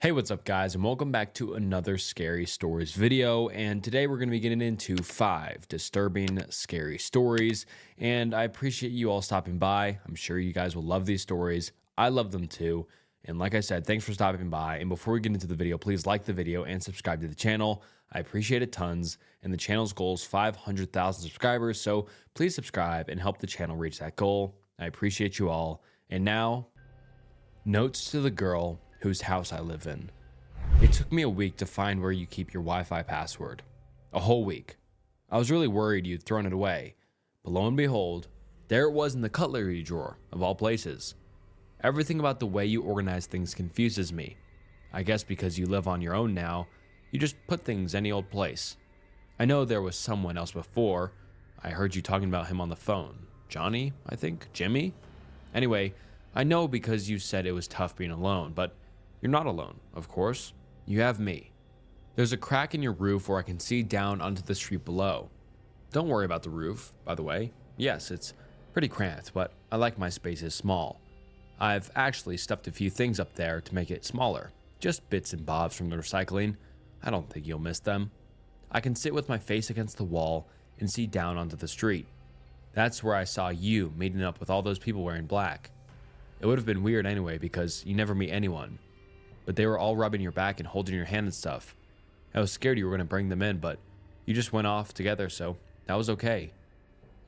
Hey, what's up guys, and welcome back to another Scary Stories video. And today we're going to be getting into 5 disturbing scary stories, and I appreciate you all stopping by. I'm sure you guys will love these stories. I love them too. And like I said, thanks for stopping by. And before we get into the video, please like the video and subscribe to the channel. I appreciate it tons. And the channel's goal is 500,000 subscribers, so please subscribe and help the channel reach that goal. I appreciate you all. And now, notes to the girl whose house I live in. It took me a week to find where you keep your Wi-Fi password. A whole week. I was really worried you'd thrown it away, but lo and behold, there it was in the cutlery drawer, of all places. Everything about the way you organize things confuses me. I guess because you live on your own now, you just put things any old place. I know there was someone else before. I heard you talking about him on the phone. Johnny, I think? Jimmy? Anyway, I know because you said it was tough being alone, but you're not alone, of course. You have me. There's a crack in your roof where I can see down onto the street below. Don't worry about the roof, by the way. Yes, it's pretty cramped, but I like my spaces small. I've actually stuffed a few things up there to make it smaller. Just bits and bobs from the recycling. I don't think you'll miss them. I can sit with my face against the wall and see down onto the street. That's where I saw you meeting up with all those people wearing black. It would have been weird anyway because you never meet anyone. But they were all rubbing your back and holding your hand and stuff. I was scared you were going to bring them in, but you just went off together, so that was okay.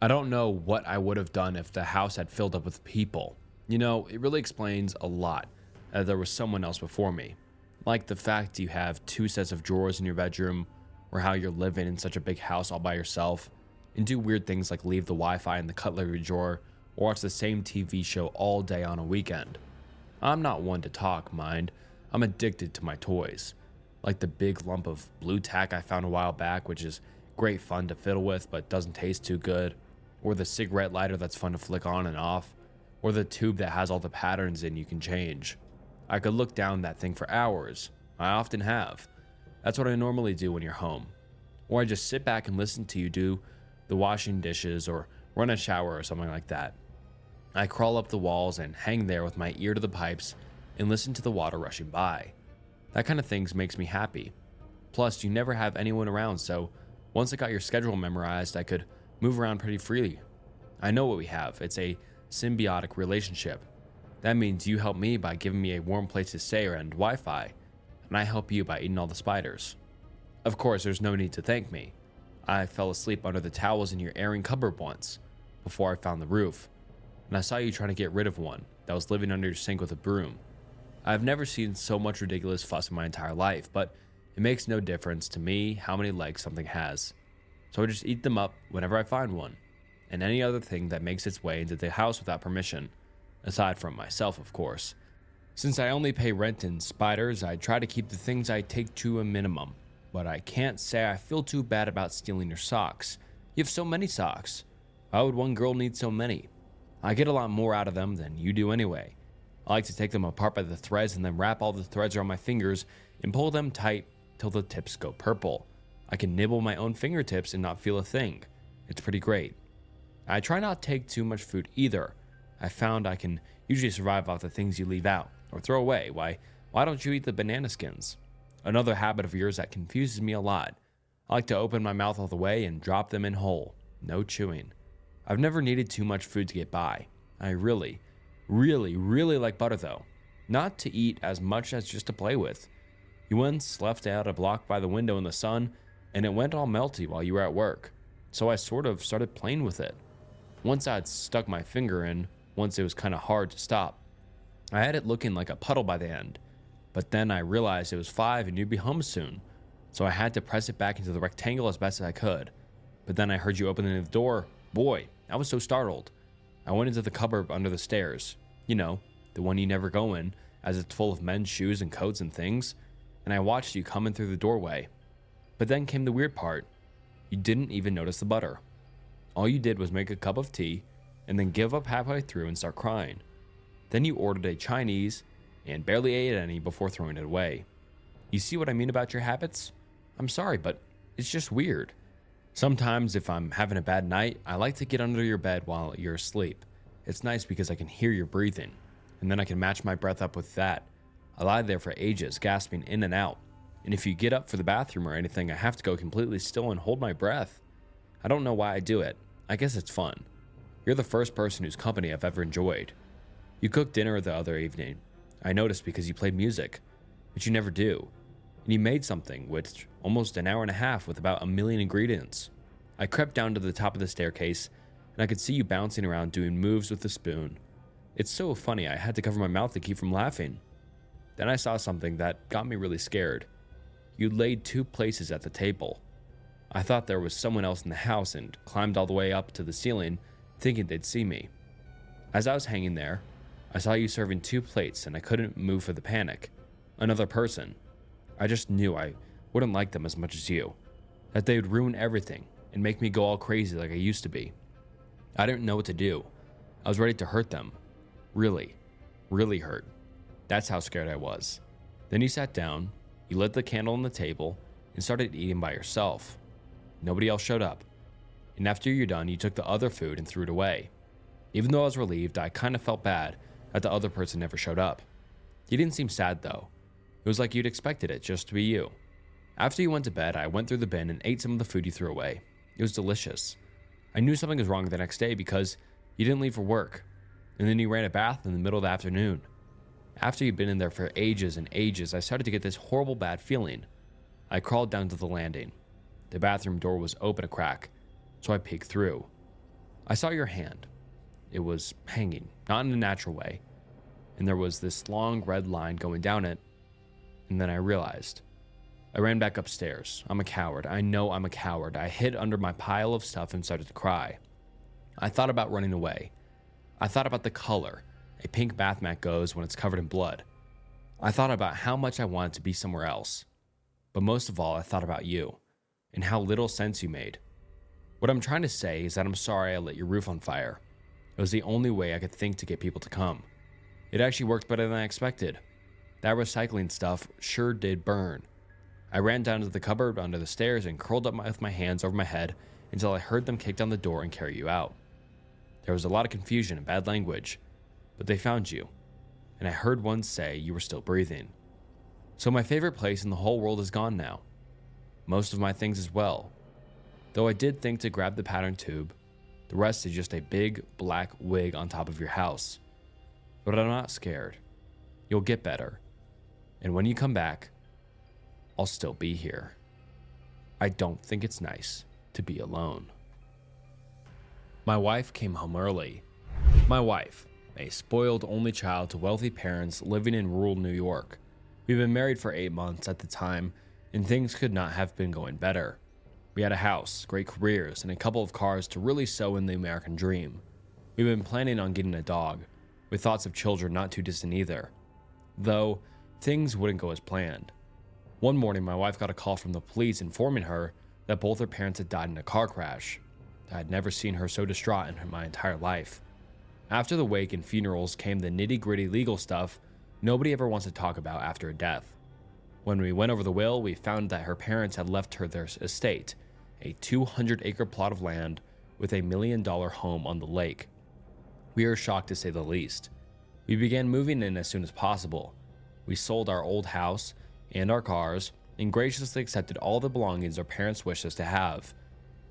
I don't know what I would have done if the house had filled up with people. You know, it really explains a lot that there was someone else before me. Like the fact you have 2 sets of drawers in your bedroom, or how you're living in such a big house all by yourself, and do weird things like leave the Wi-Fi in the cutlery drawer, or watch the same TV show all day on a weekend. I'm not one to talk, mind. I'm addicted to my toys. Like the big lump of blue tack I found a while back, which is great fun to fiddle with but doesn't taste too good. Or the cigarette lighter that's fun to flick on and off. Or the tube that has all the patterns in you can change. I could look down that thing for hours. I often have. That's what I normally do when you're home. Or I just sit back and listen to you do the washing dishes or run a shower or something like that. I crawl up the walls and hang there with my ear to the pipes and listen to the water rushing by. That kind of things makes me happy. Plus, you never have anyone around, so once I got your schedule memorized, I could move around pretty freely. I know what we have. It's a symbiotic relationship. That means you help me by giving me a warm place to stay and Wi-Fi, and I help you by eating all the spiders. Of course, there's no need to thank me. I fell asleep under the towels in your airing cupboard once, before I found the roof, and I saw you trying to get rid of one that was living under your sink with a broom. I've never seen so much ridiculous fuss in my entire life, but it makes no difference to me how many legs something has. So I just eat them up whenever I find one, and any other thing that makes its way into the house without permission, aside from myself, of course. Since I only pay rent in spiders, I try to keep the things I take to a minimum, but I can't say I feel too bad about stealing your socks. You have so many socks. Why would one girl need so many? I get a lot more out of them than you do anyway. I like to take them apart by the threads and then wrap all the threads around my fingers and pull them tight till the tips go purple. I can nibble my own fingertips and not feel a thing. It's pretty great. I try not to take too much food either. I found I can usually survive off the things you leave out or throw away. Why don't you eat the banana skins? Another habit of yours that confuses me a lot. I like to open my mouth all the way and drop them in whole. No chewing. I've never needed too much food to get by. I really like butter though. Not to eat as much as just to play with. You once left out a block by the window in the sun and it went all melty while you were at work. So I sort of started playing with it. Once I'd stuck my finger in, once it was kind of hard to stop. I had it looking like a puddle by the end. But then I realized it was 5 and you'd be home soon. So I had to press it back into the rectangle as best as I could. But then I heard you opening the door. Boy, I was so startled. I went into the cupboard under the stairs. You know, the one you never go in, as it's full of men's shoes and coats and things. And I watched you coming through the doorway. But then came the weird part. You didn't even notice the butter. All you did was make a cup of tea and then give up halfway through and start crying. Then you ordered a Chinese and barely ate any before throwing it away. You see what I mean about your habits? I'm sorry, but it's just weird. Sometimes if I'm having a bad night, I like to get under your bed while you're asleep. It's nice because I can hear your breathing, and then I can match my breath up with that. I lie there for ages, gasping in and out. And if you get up for the bathroom or anything, I have to go completely still and hold my breath. I don't know why I do it. I guess it's fun. You're the first person whose company I've ever enjoyed. You cooked dinner the other evening. I noticed because you played music, which you never do. And you made something, which almost an hour and a half with about 1,000,000 ingredients. I crept down to the top of the staircase, and I could see you bouncing around doing moves with the spoon. It's so funny, I had to cover my mouth to keep from laughing. Then I saw something that got me really scared. You laid 2 places at the table. I thought there was someone else in the house and climbed all the way up to the ceiling, thinking they'd see me. As I was hanging there, I saw you serving 2 plates and I couldn't move for the panic. Another person. I just knew I wouldn't like them as much as you. That they would ruin everything and make me go all crazy like I used to be. I didn't know what to do. I was ready to hurt them. Really, really hurt. That's how scared I was. Then you sat down, you lit the candle on the table, and started eating by yourself. Nobody else showed up. And after you're done, you took the other food and threw it away. Even though I was relieved, I kind of felt bad that the other person never showed up. You didn't seem sad though. It was like you'd expected it just to be you. After you went to bed, I went through the bin and ate some of the food you threw away. It was delicious. I knew something was wrong the next day because you didn't leave for work. And then you ran a bath in the middle of the afternoon. After you'd been in there for ages and ages, I started to get this horrible bad feeling. I crawled down to the landing. The bathroom door was open a crack, so I peeked through. I saw your hand. It was hanging, not in a natural way, and there was this long red line going down it, and then I realized. I ran back upstairs. I'm a coward. I know I'm a coward. I hid under my pile of stuff and started to cry. I thought about running away. I thought about the color a pink bath mat goes when it's covered in blood. I thought about how much I wanted to be somewhere else. But most of all, I thought about you and how little sense you made. What I'm trying to say is that I'm sorry I lit your roof on fire. It was the only way I could think to get people to come. It actually worked better than I expected. That recycling stuff sure did burn. I ran down to the cupboard under the stairs and curled up with my hands over my head until I heard them kick down the door and carry you out. There was a lot of confusion and bad language, but they found you, and I heard one say you were still breathing. So my favorite place in the whole world is gone now. Most of my things as well. Though I did think to grab the pattern tube, the rest is just a big black wig on top of your house. But I'm not scared. You'll get better. And when you come back, I'll still be here. I don't think it's nice to be alone. My wife came home early. My wife, a spoiled only child to wealthy parents living in rural New York. We'd been married for 8 months at the time, and things could not have been going better. We had a house, great careers, and a couple of cars to really sow in the American dream. We'd been planning on getting a dog, with thoughts of children not too distant either. Though, things wouldn't go as planned. One morning, my wife got a call from the police informing her that both her parents had died in a car crash. I had never seen her so distraught in my entire life. After the wake and funerals came the nitty-gritty legal stuff nobody ever wants to talk about after a death. When we went over the will, we found that her parents had left her their estate, a 200-acre plot of land with $1 million home on the lake. We were shocked to say the least. We began moving in as soon as possible. We sold our old house and our cars and graciously accepted all the belongings our parents wished us to have.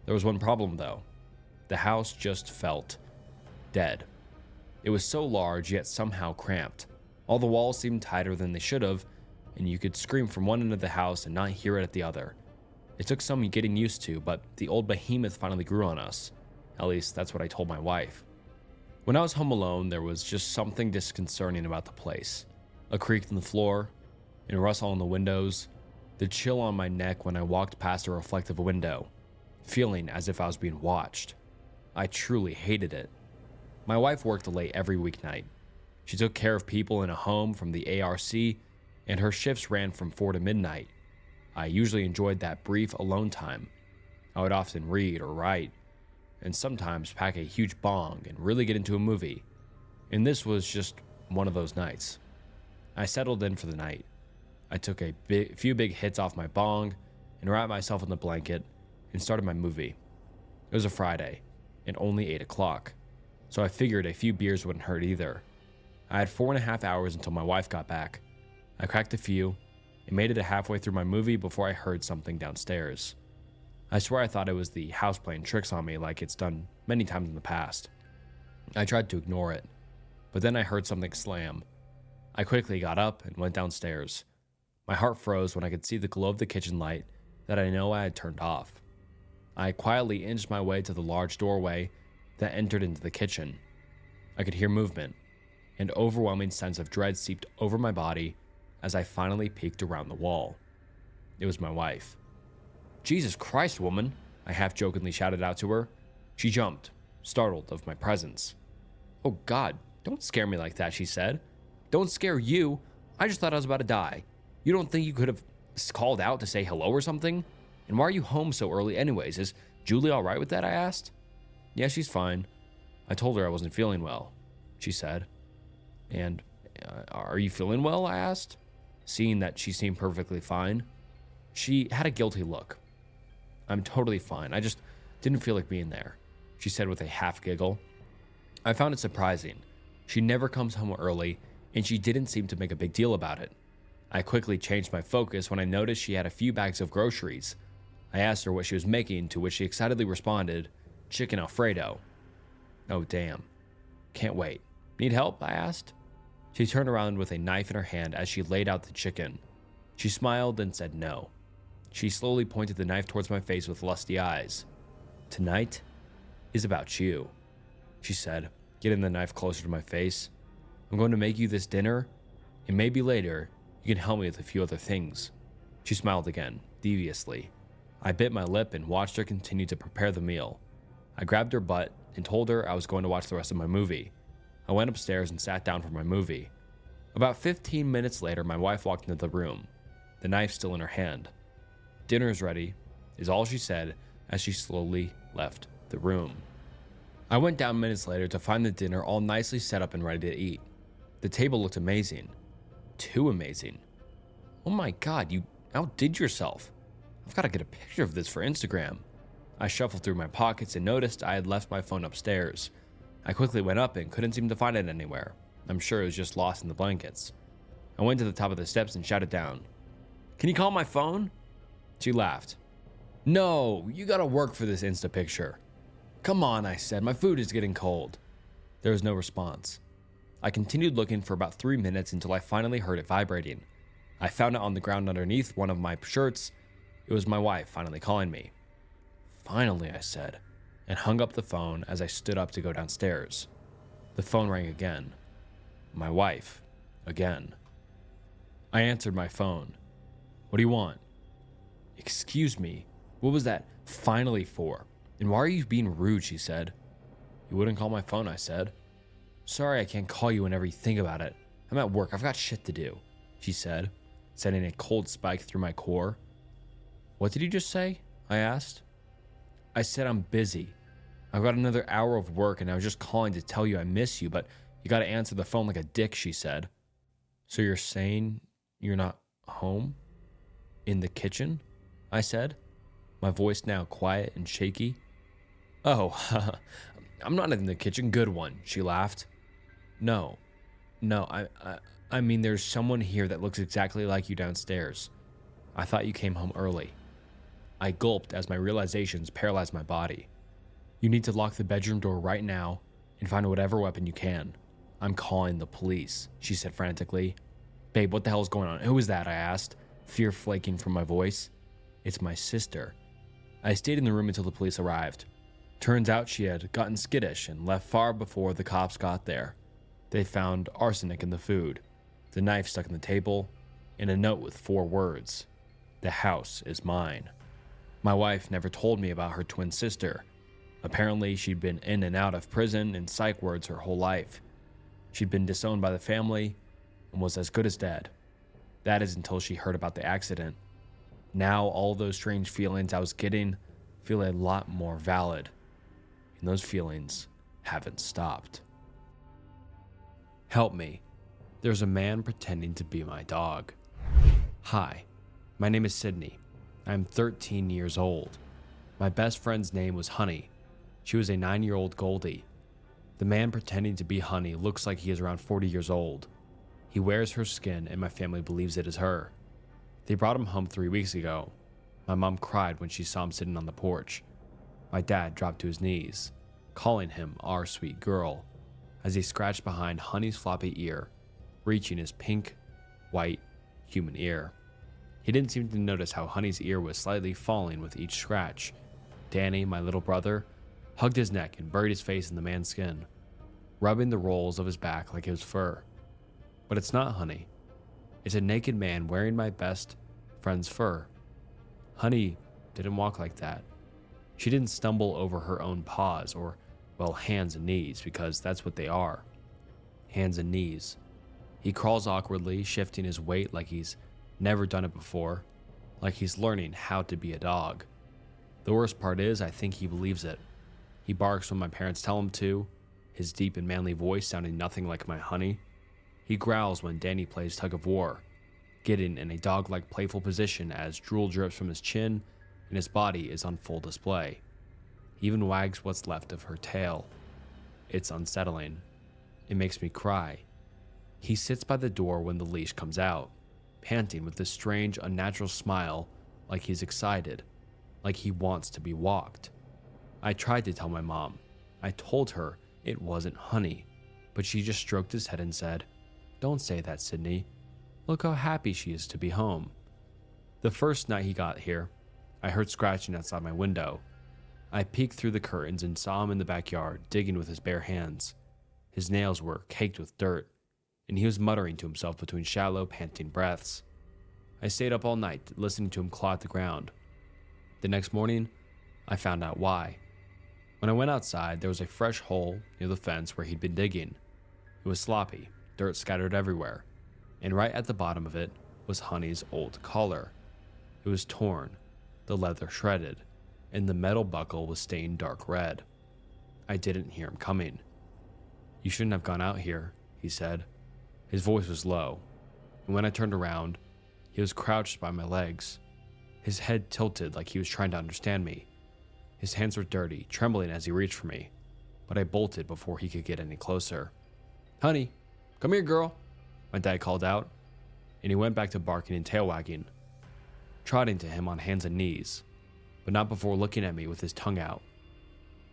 There was one problem though. The house just felt dead. It was so large yet somehow cramped. All the walls seemed tighter than they should have, and you could scream from one end of the house and not hear it at the other. It took some getting used to, but the old behemoth finally grew on us. At least that's what I told my wife. When I was home alone, there was just something disconcerting about the place. A creak in the floor, and a rustle in the windows, the chill on my neck when I walked past a reflective window, feeling as if I was being watched. I truly hated it. My wife worked late every weeknight. She took care of people in a home from the ARC, and her shifts ran from 4 to midnight. I usually enjoyed that brief alone time. I would often read or write, and sometimes pack a huge bong and really get into a movie. And this was just one of those nights. I settled in for the night. I took a few big hits off my bong and wrapped myself in the blanket and started my movie. It was a Friday and only 8 o'clock, so I figured a few beers wouldn't hurt either. I had 4.5 hours until my wife got back. I cracked a few and made it halfway through my movie before I heard something downstairs. I swear I thought it was the house playing tricks on me like it's done many times in the past. I tried to ignore it, but then I heard something slam. I quickly got up and went downstairs. My heart froze when I could see the glow of the kitchen light that I know I had turned off. I quietly inched my way to the large doorway that entered into the kitchen. I could hear movement. An overwhelming sense of dread seeped over my body as I finally peeked around the wall. It was my wife. "Jesus Christ, woman," I half-jokingly shouted out to her. She jumped, startled of my presence. "Oh God, don't scare me like that," she said. "Don't scare you. I just thought I was about to die. You don't think you could have called out to say hello or something? And why are you home so early anyways? Is Julie all right with that?" I asked. "Yeah, she's fine. I told her I wasn't feeling well," she said. "And are you feeling well?" I asked, seeing that she seemed perfectly fine. She had a guilty look. "I'm totally fine. I just didn't feel like being there," she said with a half giggle. I found it surprising. She never comes home early, and she didn't seem to make a big deal about it. I quickly changed my focus when I noticed she had a few bags of groceries. I asked her what she was making, to which she excitedly responded, "Chicken Alfredo." "Oh, damn. Can't wait. Need help?" I asked. She turned around with a knife in her hand as she laid out the chicken. She smiled and said no. She slowly pointed the knife towards my face with lusty eyes. "Tonight is about you," she said, getting the knife closer to my face. "I'm going to make you this dinner, and maybe later you can help me with a few other things." She smiled again, deviously. I bit my lip and watched her continue to prepare the meal. I grabbed her butt and told her I was going to watch the rest of my movie. I went upstairs and sat down for my movie. About 15 minutes later, my wife walked into the room, the knife still in her hand. "Dinner's ready," is all she said as she slowly left the room. I went down minutes later to find the dinner all nicely set up and ready to eat. The table looked amazing. Too amazing. "Oh my God, you outdid yourself. I've got to get a picture of this for Instagram." I shuffled through my pockets and noticed I had left my phone upstairs. I quickly went up and couldn't seem to find it anywhere. I'm sure it was just lost in the blankets. I went to the top of the steps and shouted down, "Can you call my phone?" She laughed. "No, you gotta work for this Insta picture." "Come on," I said, "my food is getting cold." There was no response. I continued looking for about 3 minutes until I finally heard it vibrating. I found it on the ground underneath one of my shirts. It was my wife finally calling me. "Finally," I said, and hung up the phone as I stood up to go downstairs. The phone rang again. My wife, again. I answered my phone. "What do you want?" "Excuse me, what was that 'finally' for? And why are you being rude?" she said. "You wouldn't call my phone," I said. "Sorry I can't call you whenever you think about it. I'm at work, I've got shit to do," she said, sending a cold spike through my core. "What did you just say?" I asked. "I said I'm busy. I've got another hour of work and I was just calling to tell you I miss you, but you gotta answer the phone like a dick," she said. "So you're saying you're not home? In the kitchen?" I said, my voice now quiet and shaky. "Oh, I'm not in the kitchen, good one," she laughed. No, I mean there's someone here that looks exactly like you downstairs. I thought you came home early." I gulped as my realizations paralyzed my body. "You need to lock the bedroom door right now and find whatever weapon you can. I'm calling the police," she said frantically. "Babe, what the hell is going on? Who is that?" I asked, fear flaking from my voice. "It's my sister." I stayed in the room until the police arrived. Turns out she had gotten skittish and left far before the cops got there. They found arsenic in the food, the knife stuck in the table, and a note with 4 words. "The house is mine." My wife never told me about her twin sister. Apparently, she'd been in and out of prison and psych wards her whole life. She'd been disowned by the family and was as good as dead. That is until she heard about the accident. Now, all those strange feelings I was getting feel a lot more valid. And those feelings haven't stopped. Help me. There's a man pretending to be my dog. Hi, my name is Sydney. I'm 13 years old. My best friend's name was Honey. She was a 9-year-old Goldie. The man pretending to be Honey looks like he is around 40 years old. He wears her skin and my family believes it is her. They brought him home 3 weeks ago. My mom cried when she saw him sitting on the porch. My dad dropped to his knees, calling him our sweet girl, as he scratched behind Honey's floppy ear, reaching his pink, white, human ear. He didn't seem to notice how Honey's ear was slightly falling with each scratch. Danny, my little brother, hugged his neck and buried his face in the man's skin, rubbing the rolls of his back like it was fur. But it's not Honey. It's a naked man wearing my best friend's fur. Honey didn't walk like that. She didn't stumble over her own paws or, well, hands and knees, because that's what they are. Hands and knees. He crawls awkwardly, shifting his weight like he's never done it before, like he's learning how to be a dog. The worst part is, I think he believes it. He barks when my parents tell him to, his deep and manly voice sounding nothing like my Honey. He growls when Danny plays tug of war, getting in a dog-like playful position as drool drips from his chin and his body is on full display. He even wags what's left of her tail. It's unsettling. It makes me cry. He sits by the door when the leash comes out, panting with this strange, unnatural smile, like he's excited, like he wants to be walked. I tried to tell my mom. I told her it wasn't Honey, but she just stroked his head and said, "Don't say that, Sydney. Look how happy she is to be home." The first night he got here, I heard scratching outside my window. I peeked through the curtains and saw him in the backyard, digging with his bare hands. His nails were caked with dirt, and he was muttering to himself between shallow, panting breaths. I stayed up all night, listening to him claw at the ground. The next morning, I found out why. When I went outside, there was a fresh hole near the fence where he'd been digging. It was sloppy, dirt scattered everywhere, and right at the bottom of it was Honey's old collar. It was torn, the leather shredded, and the metal buckle was stained dark red. I didn't hear him coming. "You shouldn't have gone out here," he said. His voice was low, and when I turned around, he was crouched by my legs, his head tilted like he was trying to understand me. His hands were dirty, trembling as he reached for me, but I bolted before he could get any closer. "Honey, come here, girl," my dad called out, and he went back to barking and tail wagging, trotting to him on hands and knees, but not before looking at me with his tongue out.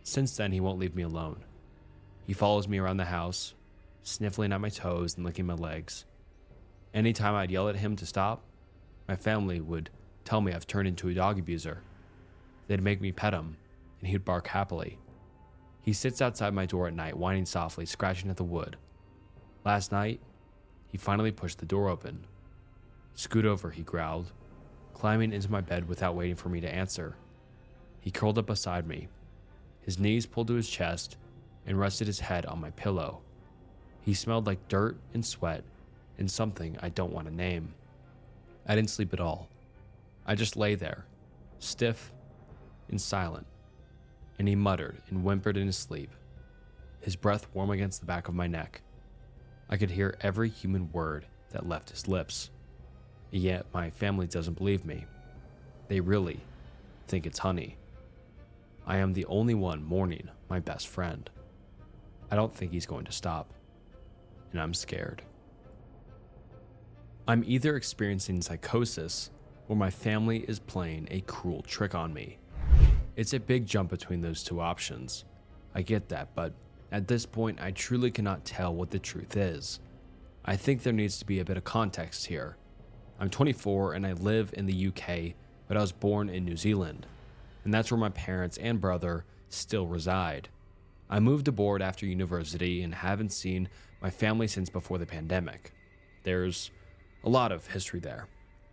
Since then, he won't leave me alone. He follows me around the house, sniffling at my toes and licking my legs. Anytime I'd yell at him to stop, my family would tell me I've turned into a dog abuser. They'd make me pet him, and he'd bark happily. He sits outside my door at night, whining softly, scratching at the wood. Last night, he finally pushed the door open. "Scoot over," he growled, climbing into my bed without waiting for me to answer. He curled up beside me, his knees pulled to his chest, and rested his head on my pillow. He smelled like dirt and sweat and something I don't want to name. I didn't sleep at all. I just lay there, stiff and silent, and he muttered and whimpered in his sleep, his breath warm against the back of my neck. I could hear every human word that left his lips. Yet my family doesn't believe me. They really think it's Honey. I am the only one mourning my best friend. I don't think he's going to stop, and I'm scared. I'm either experiencing psychosis or my family is playing a cruel trick on me. It's a big jump between those two options. I get that, but at this point, I truly cannot tell what the truth is. I think there needs to be a bit of context here. I'm 24 and I live in the UK, but I was born in New Zealand, and that's where my parents and brother still reside. I moved aboard after university and haven't seen my family since before the pandemic. There's a lot of history there.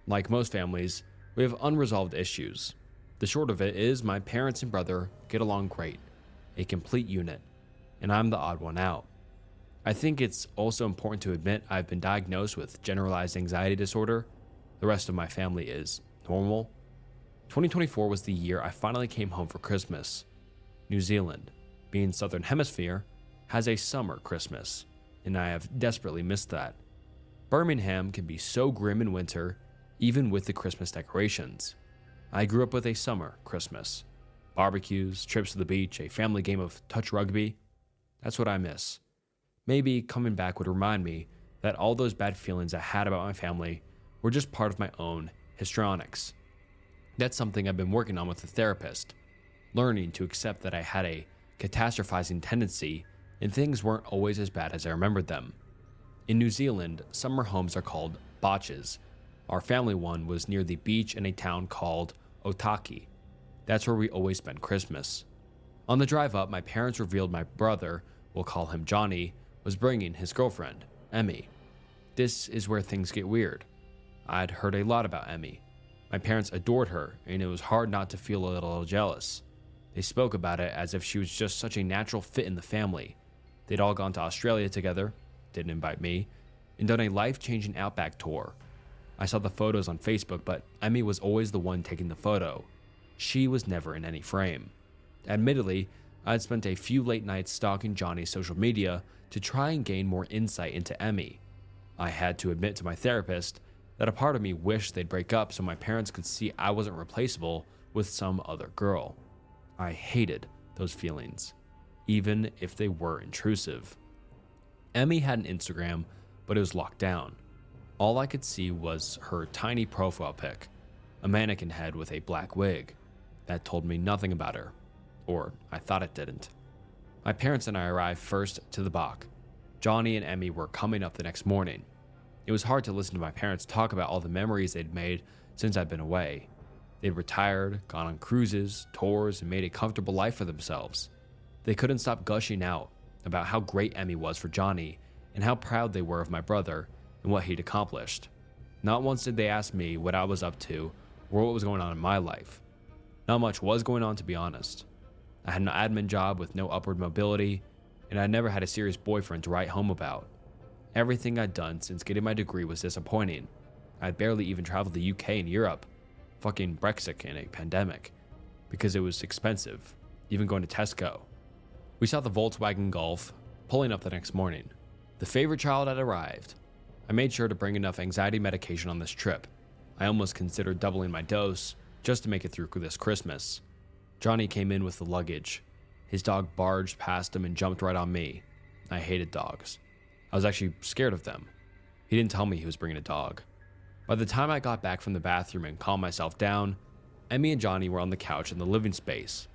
Like most families, we have unresolved issues. The short of it is my parents and brother get along great, a complete unit, and I'm the odd one out. I think it's also important to admit I've been diagnosed with generalized anxiety disorder. The rest of my family is normal. 2024 was the year I finally came home for Christmas. New Zealand, being Southern Hemisphere, has a summer Christmas, and I have desperately missed that. Birmingham can be so grim in winter, even with the Christmas decorations. I grew up with a summer Christmas. Barbecues, trips to the beach, a family game of touch rugby. That's what I miss. Maybe coming back would remind me that all those bad feelings I had about my family were just part of my own histrionics. That's something I've been working on with a therapist, learning to accept that I had a catastrophizing tendency and things weren't always as bad as I remembered them. In New Zealand, summer homes are called baches. Our family one was near the beach in a town called Otaki. That's where we always spent Christmas. On the drive up, my parents revealed my brother, we'll call him Johnny, was bringing his girlfriend, Emmy. This is where things get weird. I'd heard a lot about Emmy. My parents adored her, and it was hard not to feel a little jealous. They spoke about it as if she was just such a natural fit in the family. They'd all gone to Australia together, didn't invite me, and done a life-changing outback tour. I saw the photos on Facebook, but Emmy was always the one taking the photo. She was never in any frame. Admittedly, I'd spent a few late nights stalking Johnny's social media to try and gain more insight into Emmy. I had to admit to my therapist that a part of me wished they'd break up so my parents could see I wasn't replaceable with some other girl. I hated those feelings, even if they were intrusive. Emmy had an Instagram, but it was locked down. All I could see was her tiny profile pic, a mannequin head with a black wig. That told me nothing about her, or I thought it didn't. My parents and I arrived first to the Bach. Johnny and Emmy were coming up the next morning. It was hard to listen to my parents talk about all the memories they'd made since I'd been away. They'd retired, gone on cruises, tours, and made a comfortable life for themselves. They couldn't stop gushing out about how great Emmy was for Johnny and how proud they were of my brother and what he'd accomplished. Not once did they ask me what I was up to or what was going on in my life. Not much was going on, to be honest. I had an admin job with no upward mobility, and I never had a serious boyfriend to write home about. Everything I'd done since getting my degree was disappointing. I'd barely even traveled the UK and Europe. Fucking Brexit in a pandemic. Because it was expensive, even going to Tesco. We saw the Volkswagen Golf pulling up the next morning. The favorite child had arrived. I made sure to bring enough anxiety medication on this trip. I almost considered doubling my dose just to make it through this Christmas. Johnny came in with the luggage. His dog barged past him and jumped right on me. I hated dogs. I was actually scared of them. He didn't tell me he was bringing a dog. By the time I got back from the bathroom and calmed myself down, Emmy and Johnny were on the couch in the living space.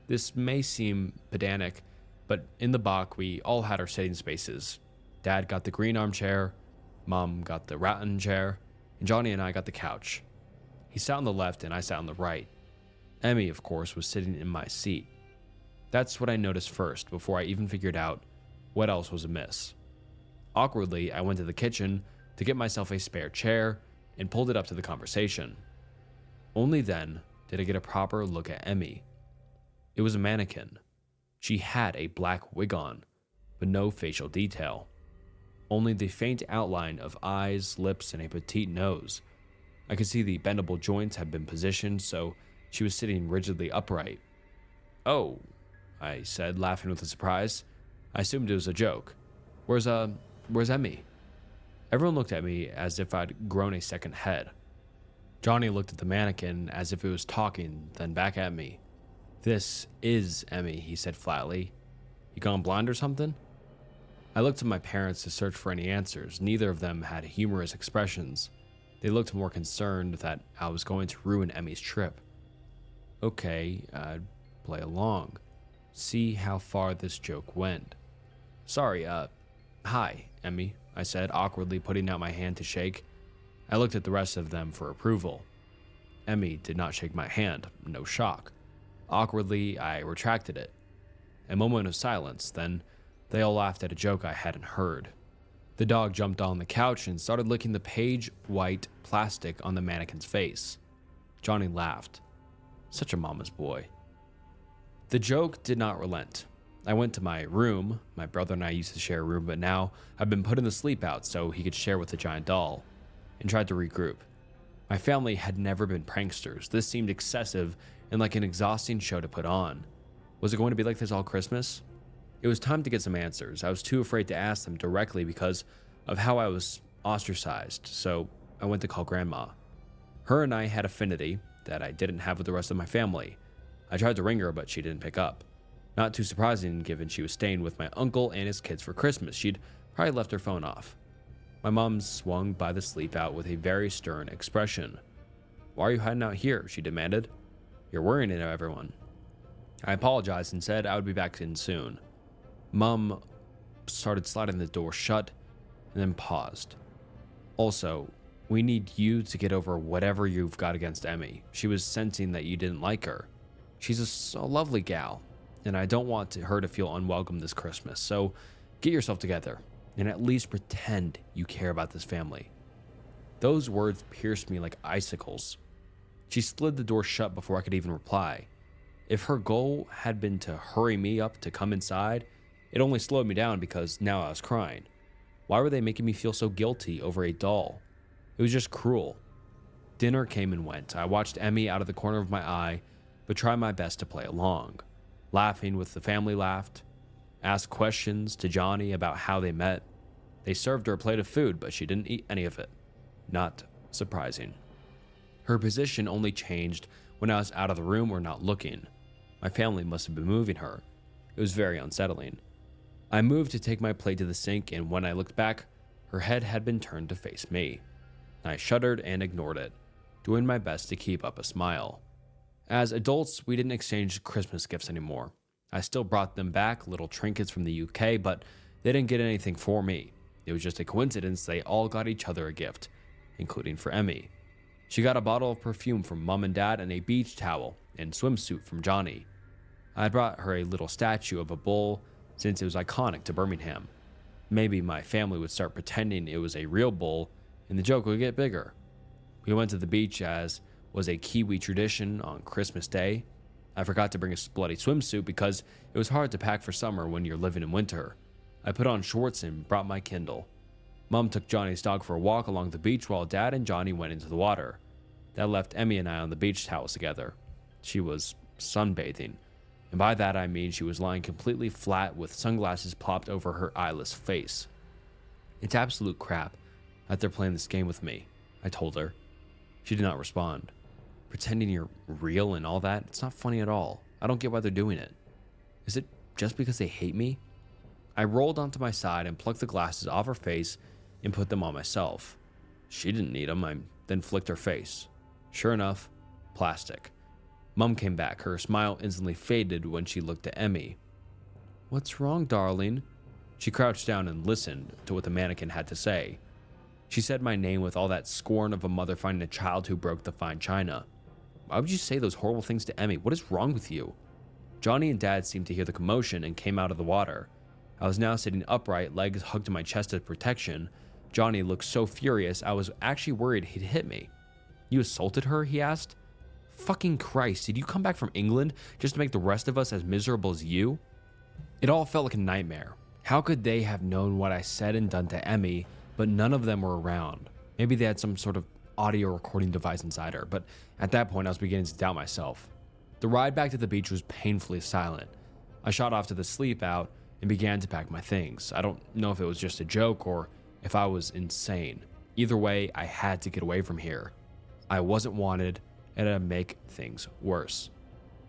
This may seem pedantic, but in the Bach, we all had our sitting spaces. Dad got the green armchair, Mom got the rattan chair, and Johnny and I got the couch. He sat on the left and I sat on the right. Emmy, of course, was sitting in my seat. That's what I noticed first before I even figured out what else was amiss. Awkwardly, I went to the kitchen to get myself a spare chair and pulled it up to the conversation. Only then did I get a proper look at Emmy. It was a mannequin. She had a black wig on, but no facial detail. Only the faint outline of eyes, lips, and a petite nose. I could see the bendable joints had been positioned, so she was sitting rigidly upright. "Oh," I said, laughing with a surprise. I assumed it was a joke. Where's Emmy?" Everyone looked at me as if I'd grown a second head. Johnny looked at the mannequin as if it was talking, then back at me. "This is Emmy," he said flatly. "You gone blind or something?" I looked to my parents to search for any answers. Neither of them had humorous expressions. They looked more concerned that I was going to ruin Emmy's trip. Okay, I'd play along. See how far this joke went. "Sorry, hi, Emmy," I said, awkwardly putting out my hand to shake. I looked at the rest of them for approval. Emmy did not shake my hand, no shock. Awkwardly, I retracted it. A moment of silence, then they all laughed at a joke I hadn't heard. The dog jumped on the couch and started licking the page-white plastic on the mannequin's face. Johnny laughed. Such a mama's boy. The joke did not relent. I went to my room. My brother and I used to share a room, but now I've been put in the sleep out so he could share with the giant doll, and tried to regroup. My family had never been pranksters. This seemed excessive and like an exhausting show to put on. Was it going to be like this all Christmas? It was time to get some answers. I was too afraid to ask them directly because of how I was ostracized, so I went to call Grandma. Her and I had affinity that I didn't have with the rest of my family. I tried to ring her, but she didn't pick up. Not too surprising given she was staying with my uncle and his kids for Christmas. She'd probably left her phone off. My mom swung by the sleep out with a very stern expression. "Why are you hiding out here?" she demanded. "You're worrying everyone." I apologized and said I would be back in soon. Mom started sliding the door shut and then paused. "Also, we need you to get over whatever you've got against Emmy. She was sensing that you didn't like her. She's a lovely gal, and I don't want her to feel unwelcome this Christmas, so get yourself together and at least pretend you care about this family." Those words pierced me like icicles. She slid the door shut before I could even reply. If her goal had been to hurry me up to come inside, it only slowed me down because now I was crying. Why were they making me feel so guilty over a doll? It was just cruel. Dinner came and went. I watched Emmy out of the corner of my eye, but tried my best to play along. Laughing with the family laughed. Asked questions to Johnny about how they met. They served her a plate of food, but she didn't eat any of it. Not surprising. Her position only changed when I was out of the room or not looking. My family must have been moving her. It was very unsettling. I moved to take my plate to the sink, and when I looked back, her head had been turned to face me. I shuddered and ignored it, doing my best to keep up a smile. As adults, we didn't exchange Christmas gifts anymore. I still brought them back, little trinkets from the UK, but they didn't get anything for me. It was just a coincidence they all got each other a gift, including for Emmy. She got a bottle of perfume from Mom and Dad and a beach towel and swimsuit from Johnny. I brought her a little statue of a bull since it was iconic to Birmingham. Maybe my family would start pretending it was a real bull and the joke would get bigger. We went to the beach as was a Kiwi tradition on Christmas Day. I forgot to bring a bloody swimsuit because it was hard to pack for summer when you're living in winter. I put on shorts and brought my Kindle. Mom took Johnny's dog for a walk along the beach while Dad and Johnny went into the water. That left Emmy and I on the beach towels together. She was sunbathing, and by that I mean she was lying completely flat with sunglasses plopped over her eyeless face. "It's absolute crap that they're playing this game with me," I told her. She did not respond. "Pretending you're real and all that, it's not funny at all. I don't get why they're doing it. Is it just because they hate me?" I rolled onto my side and plucked the glasses off her face and put them on myself. She didn't need them. I then flicked her face. Sure enough, plastic. Mom came back. Her smile instantly faded when she looked at Emmy. "What's wrong, darling?" She crouched down and listened to what the mannequin had to say. She said my name with all that scorn of a mother finding a child who broke the fine china. "Why would you say those horrible things to Emmy? What is wrong with you?" Johnny and Dad seemed to hear the commotion and came out of the water. I was now sitting upright, legs hugged to my chest as protection. Johnny looked so furious, I was actually worried he'd hit me. "You assaulted her?" he asked. Fucking Christ, did you come back from England just to make the rest of us as miserable as you? It all felt like a nightmare. How could they have known what I said and done to Emmy, but none of them were around? Maybe they had some sort of audio recording device inside her, but at that point I was beginning to doubt myself. The ride back to the beach was painfully silent. I shot off to the sleep out and began to pack my things. I don't know if it was just a joke or if I was insane. Either way, I had to get away from here. I wasn't wanted, and it'd make things worse.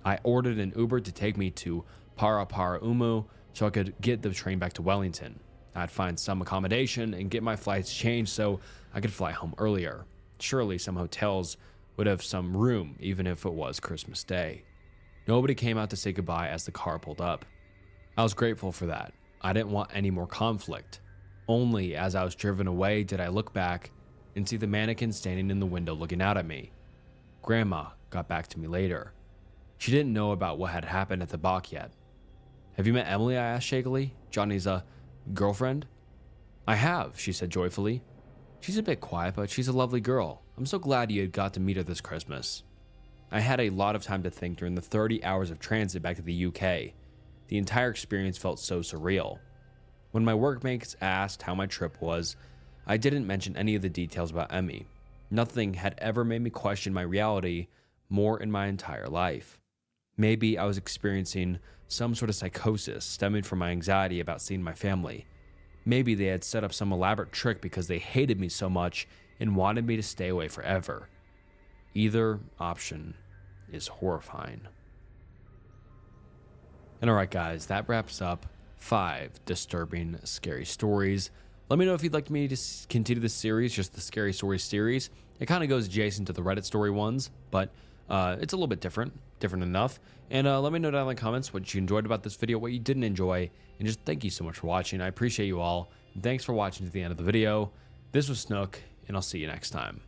I ordered an Uber to take me to Paraparaumu so I could get the train back to Wellington. I'd find some accommodation and get my flights changed so I could fly home earlier. Surely some hotels would have some room, even if it was Christmas Day. Nobody came out to say goodbye as the car pulled up. I was grateful for that. I didn't want any more conflict. Only as I was driven away did I look back and see the mannequin standing in the window looking out at me. Grandma got back to me later. She didn't know about what had happened at the bach yet. "Have you met Emily?" I asked shakily. "Johnny's girlfriend?" "I have," she said joyfully. "She's a bit quiet, but she's a lovely girl. I'm so glad you had got to meet her this Christmas." I had a lot of time to think during the 30 hours of transit back to the UK. The entire experience felt so surreal. When my workmates asked how my trip was, I didn't mention any of the details about Emmy. Nothing had ever made me question my reality more in my entire life. Maybe I was experiencing some sort of psychosis stemming from my anxiety about seeing my family. Maybe they had set up some elaborate trick because they hated me so much and wanted me to stay away forever. Either option is horrifying. And alright guys, that wraps up 5 disturbing, scary stories. Let me know if you'd like me to continue this series, just the scary stories series. It kind of goes adjacent to the Reddit story ones, but it's a little bit different enough. And let me know down in the comments what you enjoyed about this video, what you didn't enjoy, and just thank you so much for watching. I appreciate you all. And thanks for watching to the end of the video. This was Snook, and I'll see you next time.